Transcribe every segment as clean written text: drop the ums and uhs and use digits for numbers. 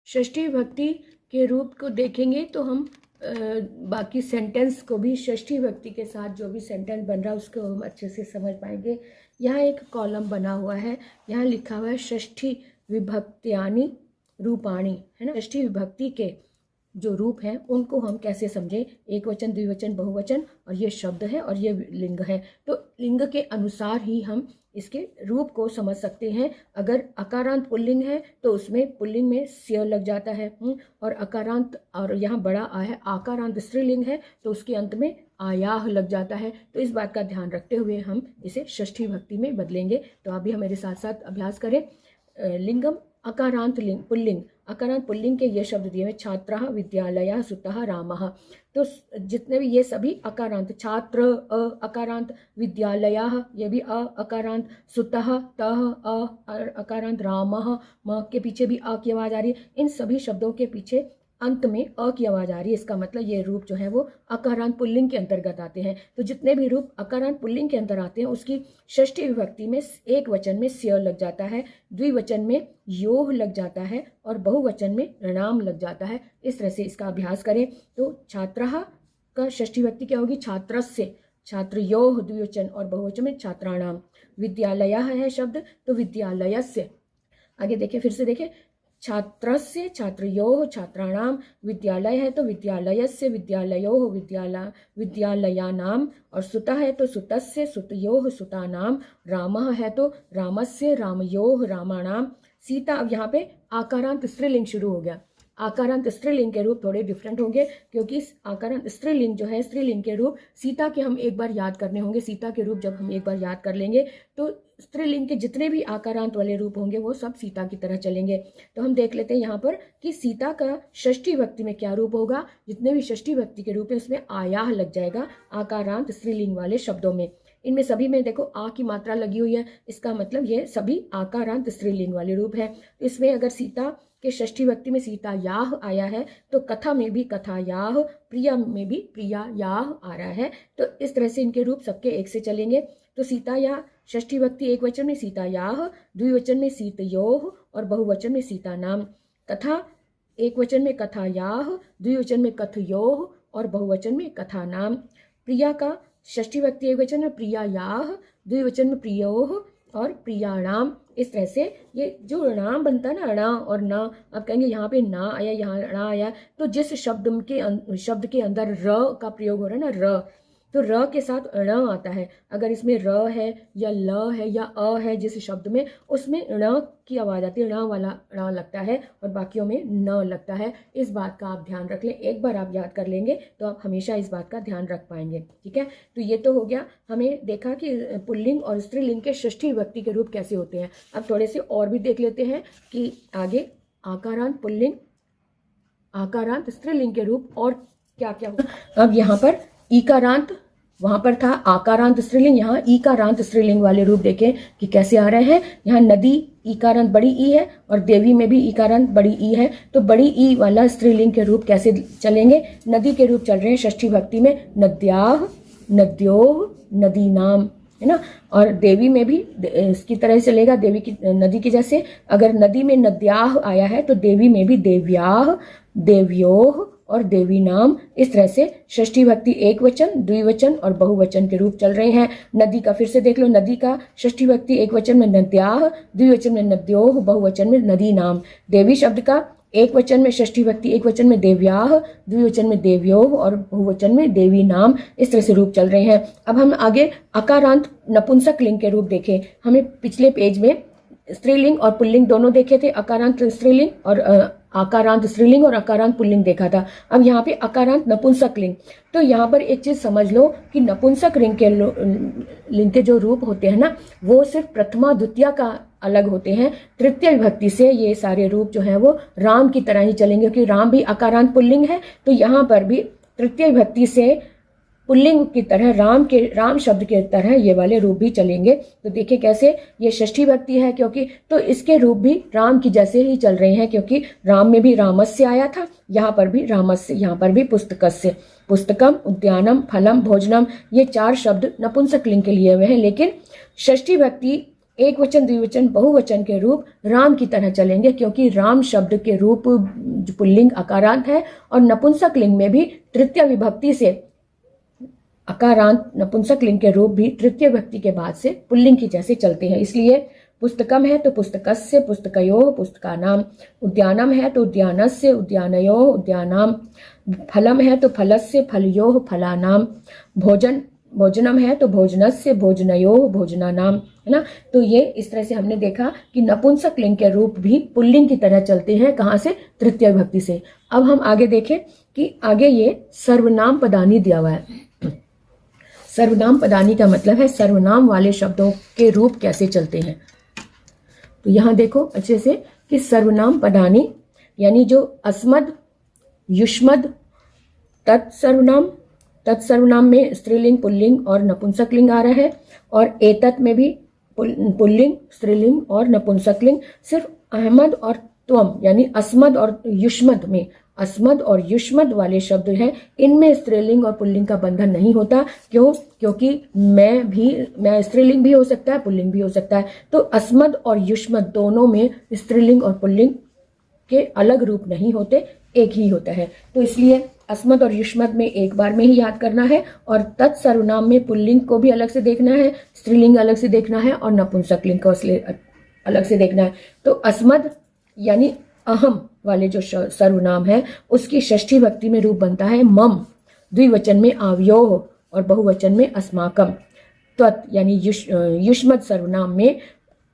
षष्ठी विभक्ति के रूप को देखेंगे तो हम बाकी सेंटेंस को भी षष्ठी विभक्ति के साथ जो भी सेंटेंस बन रहा है उसको हम अच्छे से समझ पाएंगे। यहाँ एक कॉलम बना हुआ है, यहाँ लिखा हुआ है षष्ठी विभक्त्यानि रूपाणि, है ना। षष्ठी विभक्ति के जो रूप हैं उनको हम कैसे समझें, एक वचन, द्विवचन, बहुवचन, और ये शब्द है और ये लिंग है। तो लिंग के अनुसार ही हम इसके रूप को समझ सकते हैं। अगर अकारांत पुल्लिंग है तो उसमें पुल्लिंग में स्य लग जाता है, और अकारांत, और यहाँ बड़ा आ है, आकारांत स्त्रीलिंग है तो उसके अंत में आयाह लग जाता है। तो इस बात का ध्यान रखते हुए हम इसे षष्ठी विभक्ति में बदलेंगे। तो आप भी हमारे साथ साथ अभ्यास करें। लिंगम अकारांत पुल्लिंग, अकारांत पुल्लिंग के ये शब्द दिए हुए, छात्रः विद्यालयः सुतः रामः। तो जितने भी ये सभी अकारांत, छात्र अकारांत, विद्यालयः ये भी अकारांत, सुतः तः अकारांत, रामः म के पीछे भी अ की आवाज आ रही है। इन सभी शब्दों के पीछे अंत में अ की आवाज आ रही है। इसका मतलब ये रूप जो है वो अकारांत पुल्लिंग के अंतर्गत आते हैं। तो जितने भी रूप अकारांत पुल्लिंग के अंदर आते हैं उसकी षष्ठी विभक्ति में एक वचन में स्य लग जाता है, द्विवचन में योह लग जाता है, और बहुवचन में णाम लग जाता है। इस तरह से इसका अभ्यास करें। तो छात्रः का षष्ठी विभक्ति क्या होगी, छात्रस्य, छात्रयोः द्विवचन, और बहुवचन में छात्राणाम। विद्यालयः है शब्द तो विद्यालयस्य। आगे देखिए, फिर से देखिए, छात्रस्य, छात्रयोः, छात्राणाम। विद्यालय है तो विद्यालयस्य, विद्यालयोः, विद्यालयानाम। और सुतः है तो सुतस्य, सुतयोः, सुतानाम। रामः है तो रामस्य, रामयोः, रामाणाम। सीता, अब यहाँ पे आकारांत स्त्रीलिंग शुरू हो गया। आकारांत स्त्रीलिंग के रूप थोड़े डिफरेंट होंगे, क्योंकि आकारांत स्त्रीलिंग जो है, स्त्रीलिंग के रूप सीता के हम एक बार याद करने होंगे। सीता के रूप जब हम एक बार याद कर लेंगे तो स्त्रीलिंग के जितने भी आकारांत वाले रूप होंगे वो सब सीता की तरह चलेंगे। तो हम देख लेते हैं यहाँ पर कि सीता का षष्ठी विभक्ति में क्या रूप होगा। जितने भी षष्ठी विभक्ति के रूप है उसमें आयाह लग जाएगा आकारांत स्त्रीलिंग वाले शब्दों में। इनमें सभी में देखो आ की मात्रा लगी हुई है, इसका मतलब ये सभी आकारांत स्त्रीलिंग वाले रूप है। तो इसमें अगर सीता के षष्ठी विभक्ति में सीता याह आया है तो कथा में भी कथा याह, प्रिया में भी प्रिया याह आ रहा है। तो इस तरह से इनके रूप सबके एक से चलेंगे। तो सीता या षष्ठी विभक्ति एक वचन में सीता याह, द्विवचन में सीतयोः, और बहुवचन में सीता नाम। कथा एक वचन में कथा याह, द्विवचन में कथयोः, और बहुवचन में कथा नाम। प्रिया का षष्ठी विभक्ति एक वचन में प्रिया याह, द्विवचन में प्रियोः, और प्रियाणाम। इस तरह से ये जो णाम बनता है ना, णा और ना, आप कहेंगे यहाँ पे ना आया, यहाँ णा आया, तो जिस शब्द के अंदर र का प्रयोग हो रहा है ना, र, तो र के साथ ण आता है। अगर इसमें र है या ल है या अ है जिस शब्द में, उसमें ण की आवाज आती है, ण वाला ण लगता है और बाकियों में न लगता है। इस बात का आप ध्यान रख लें। एक बार आप याद कर लेंगे तो आप हमेशा इस बात का ध्यान रख पाएंगे। ठीक है, तो ये तो हो गया, हमें देखा कि पुल्लिंग और स्त्रीलिंग के षष्ठी विभक्ति के रूप कैसे होते हैं। अब थोड़े से और भी देख लेते हैं कि आगे आकारांत पुल्लिंग, आकारांत स्त्रीलिंग के रूप और क्या क्या होगा। अब यहाँ पर ईकारांत, वहां पर था आकारांत स्त्रीलिंग, यहाँ ईकारांत स्त्रीलिंग वाले रूप देखें कि कैसे आ रहे हैं। यहाँ नदी ईकारांत बड़ी ई है और देवी में भी ईकारांत बड़ी ई है, तो बड़ी ई वाला स्त्रीलिंग के रूप कैसे चलेंगे। नदी के रूप चल रहे हैं षष्ठी विभक्ति में, नद्याः, नद्योः, नदीनाम, है ना। और देवी में भी इसकी तरह चलेगा, देवी की, नदी की जैसे। अगर नदी में नद्याः आया है तो देवी में भी देव्याः, देव्योः, और देवी नाम। इस तरह से षष्ठी विभक्ति एक वचन, द्विवचन और बहुवचन के रूप चल रहे हैं। नदी का फिर से देख लो, नदी का षष्ठी विभक्ति एक वचन में नद्याः, द्विवचन में नद्योः, बहुवचन में नदी नाम। देवी शब्द का एक वचन में षष्ठी विभक्ति एक वचन में देव्याः, द्विवचन में देव्योः, और बहुवचन में देवी नाम। इस तरह से रूप चल रहे हैं। अब हम आगे अकारांत नपुंसक लिंग के रूप देखें। हमें पिछले पेज में स्त्रीलिंग और पुल्लिंग दोनों देखे थे, अकारांत स्त्रीलिंग और आकारांत स्त्रीलिंग और आकारांत पुल्लिंग देखा था। अब यहाँ पे अकारांत नपुंसक लिंग। तो यहाँ पर एक चीज समझ लो कि नपुंसक लिंग के जो रूप होते हैं ना, वो सिर्फ प्रथमा द्वितीया का अलग होते हैं। तृतीय विभक्ति से ये सारे रूप जो है वो राम की तरह ही चलेंगे, क्योंकि राम भी अकारांत पुल्लिंग है। तो यहाँ पर भी तृतीय विभक्ति से पुल्लिंग की तरह राम शब्द के तरह ये वाले रूप भी चलेंगे। तो देखिए कैसे, ये षष्ठी विभक्ति है क्योंकि, तो इसके रूप भी राम की जैसे ही चल रहे हैं, क्योंकि राम में भी रामस्य आया था, यहाँ पर भी रामस्य, यहाँ पर भी पुस्तकस्य। पुस्तकम, उद्यानम, फलम, भोजनम, ये चार शब्द नपुंसक लिंग के लिए हुए हैं। लेकिन षष्ठी विभक्ति एक वचन, द्विवचन, बहुवचन के रूप राम की तरह चलेंगे, क्योंकि राम शब्द के रूप पुल्लिंग अकारांत है और नपुंसक लिंग में भी तृतीय विभक्ति से अकारांत नपुंसक लिंग के रूप भी तृतीय विभक्ति के बाद से पुल्लिंग की जैसे चलते हैं। इसलिए पुस्तकम है तो पुस्तकस्य पुस्तकयोः पुस्तकानाम, उद्यानम है तो उद्यानस्य उद्यानयोः उद्यानाम, फलम है तो फलस्य फलयोः फलानाम, भोजनम है तो भोजनस्य भोजनयोः भोजनानाम, है ना। तो ये इस तरह से हमने देखा कि नपुंसक लिंग के रूप भी पुल्लिंग की तरह चलते हैं। कहाँ से? तृतीय विभक्ति से। अब हम आगे देखें कि आगे ये सर्वनाम पदानी दिया हुआ है। सर्वनाम पदानी का मतलब है सर्वनाम वाले शब्दों के रूप कैसे चलते हैं। तो यहाँ देखो अच्छे से कि सर्वनाम पदानी यानी जो अस्मद, युष्मद, तत्सर्वनाम में स्त्रीलिंग, पुल्लिंग और नपुंसकलिंग आ रहा है, और एतत् में भी पुल्लिंग, स्त्रीलिंग और नपुंसकलिंग। सिर्फ अहमद और त्वम यानी अस्मद और युष्मद में, अस्मद और युष्मद वाले शब्द हैं, इनमें स्त्रीलिंग और पुल्लिंग का बंधन नहीं होता। क्यों? क्योंकि मैं स्त्रीलिंग भी हो सकता है, पुल्लिंग भी हो सकता है। तो अस्मद और युष्मद दोनों में स्त्रीलिंग और पुल्लिंग के अलग रूप नहीं होते, एक ही होता है। तो इसलिए अस्मद और युष्मद में एक बार में ही याद करना है, और तत्सर्वनाम में पुल्लिंग को भी अलग से देखना है, स्त्रीलिंग अलग से देखना है और नपुंसकलिंग को अलग से देखना है। तो अस्मद यानी अहम वाले जो सर्वनाम है उसकी षष्ठी भक्ति में रूप बनता है मम, द्विवचन में आवयोः और बहुवचन में अस्माकम। त्वत् यानी युष्मद सर्वनाम में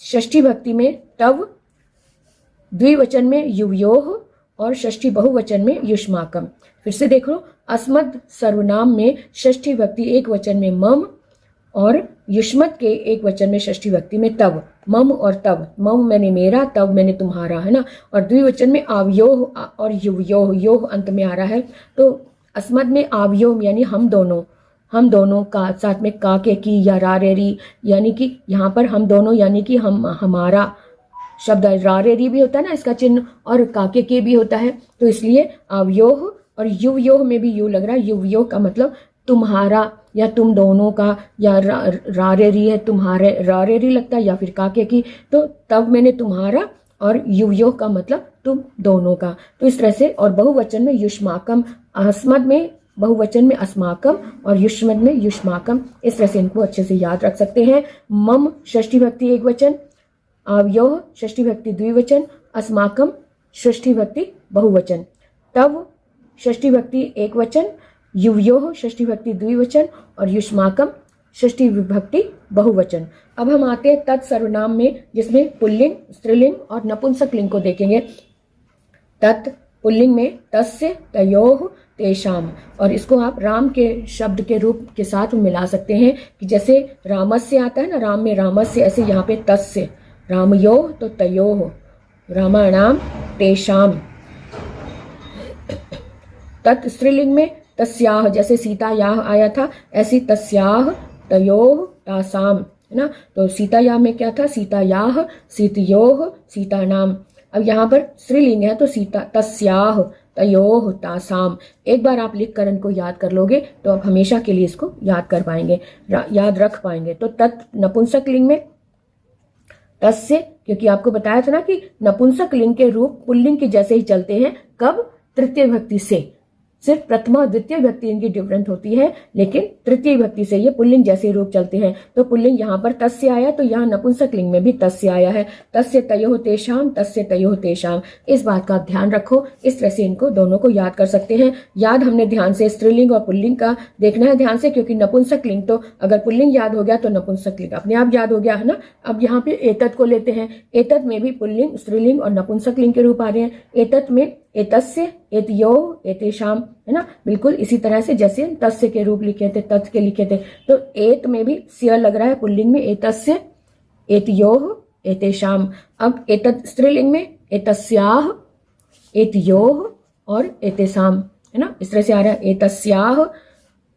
षष्ठी भक्ति में तव, द्विवचन में युवयोः और षष्ठी बहुवचन में युष्माकम। फिर से देखो, अस्मद सर्वनाम में षष्ठी भक्ति एक वचन में मम और युष्मद के एक वचन में षष्ठी भक्ति में तव, मम और तव, मम मैंने मेरा, तव मैंने तुम्हारा, है ना। और द्विवचन में आवयोः और युवयोः, योः अंत में आ रहा है। तो अस्मद में आवयोः यानी हम दोनों का साथ में का के की या रा रे री, यानी कि यहाँ पर हम दोनों यानी कि हमारा शब्द रा रे री भी होता है ना इसका चिन्ह, और काके के भी होता है। तो इसलिए आवयोः और युवयोः में भी यू लग रहा है। युवयोः का मतलब तुम्हारा या तुम दोनों का, या रा रे री है तुम्हारे, रा रे री लगता है, या फिर काके की। तो तब मैंने तुम्हारा, और युवयोः का मतलब तुम दोनों का। तो इस तरह से। और बहुवचन में युष्माकम, अस्मद में बहुवचन में अस्माकम और युष्मद में युष्माकम। इस तरह से इनको अच्छे से याद रख सकते हैं। मम षष्ठी भक्ति एक वचन, आवयोः षष्ठी भक्ति द्विवचन, अस्माकम षष्ठी भक्ति बहुवचन, तव षष्ठी भक्ति एक वचन, युवयोः षष्ठी भक्ति द्विवचन और युष्माकम षष्ठी विभक्ति बहुवचन। अब हम आते हैं तत्सर्वनाम में, जिसमें पुल्लिंग, स्त्रीलिंग और नपुंसकलिंग को देखेंगे। तत् पुल्लिंग में तस्य, तयोः, तेषाम, और इसको आप राम के शब्द के रूप के साथ मिला सकते हैं कि जैसे रामस्य आता है ना, राम में रामस्य, ऐसे यहाँ पे तस्य, रामयोः तो तयोः, रामाणाम तेषाम। तत् स्त्रीलिंग में तस्याः, जैसे सीतायाः आया था, ऐसी तस्याः, तयोः, तासाम, है ना। तो सीतायाः में क्या था? सीतायाः, सीतयोः, सीतानाम। अब यहाँ पर स्त्रीलिंग है तो सीता, तस्याः, तयोः, तासाम। एक बार आप लिख कर इनको याद कर लोगे तो आप हमेशा के लिए इसको याद कर पाएंगे, याद रख पाएंगे। तो तत् नपुंसक लिंग में तस्य, क्योंकि आपको बताया था ना कि नपुंसक लिंग के रूप पुल्लिंग के जैसे ही चलते हैं। कब? तृतीय विभक्ति से। सिर्फ प्रथमा द्वितीय विभक्ति इनकी डिफरेंट होती है, लेकिन तृतीय विभक्ति से ये पुल्लिंग जैसे रूप चलते हैं। तो पुल्लिंग यहाँ पर तस्य आया, तो यहाँ नपुंसक लिंग में भी तस्य आया है। तस्य तयोः तेषाम, तस्य तयोः तेषाम। इस बात का ध्यान रखो। इस तरह से इनको दोनों को याद कर सकते हैं। याद हमने ध्यान से स्त्रीलिंग और पुल्लिंग का देखना है ध्यान से, क्योंकि नपुंसक लिंग तो अगर पुल्लिंग याद हो गया तो नपुंसक लिंग अपने आप याद हो गया, है ना। अब यहाँ पे एतत् को लेते हैं। एतत् में भी पुल्लिंग, स्त्रीलिंग और नपुंसक लिंग के रूप आ रहे हैं। एतत् में एतस्य, एतयोः, एतेषाम, है ना। बिल्कुल इसी तरह से जैसे तस्य के रूप लिखे थे, तत् के लिखे थे। तो एत में भी स्य लग रहा है पुल्लिंग में, एतस्य, एतयोः, एतेषाम। अब एतत् स्त्रीलिंग में एतस्याः, एतयोः और एतेषाम, है ना। इस तरह से आ रहा है एतस्याः,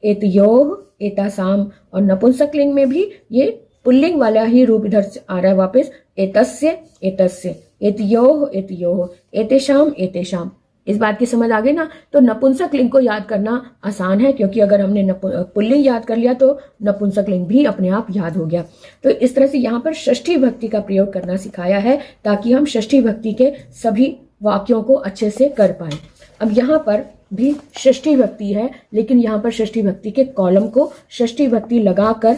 एतयोः, एतासाम। और नपुंसक लिंग में भी ये पुल्लिंग वाला ही रूप इधर से आ रहा है वापस, एतस्य, एतस्य, एतयोः, एतयोः, एतेषाम, एतेषाम। इस बात की समझ आ गई ना। तो नपुंसक लिंग को याद करना आसान है, क्योंकि अगर हमने पुल्लिंग याद कर लिया तो नपुंसक लिंग भी अपने आप याद हो गया। तो इस तरह से यहाँ पर षष्ठी विभक्ति का प्रयोग करना सिखाया है, ताकि हम षष्ठी विभक्ति के सभी वाक्यों को अच्छे से कर पाए। अब यहाँ पर भी षष्ठी विभक्ति है, लेकिन यहाँ पर षष्ठी विभक्ति के कॉलम को षष्ठी विभक्ति लगाकर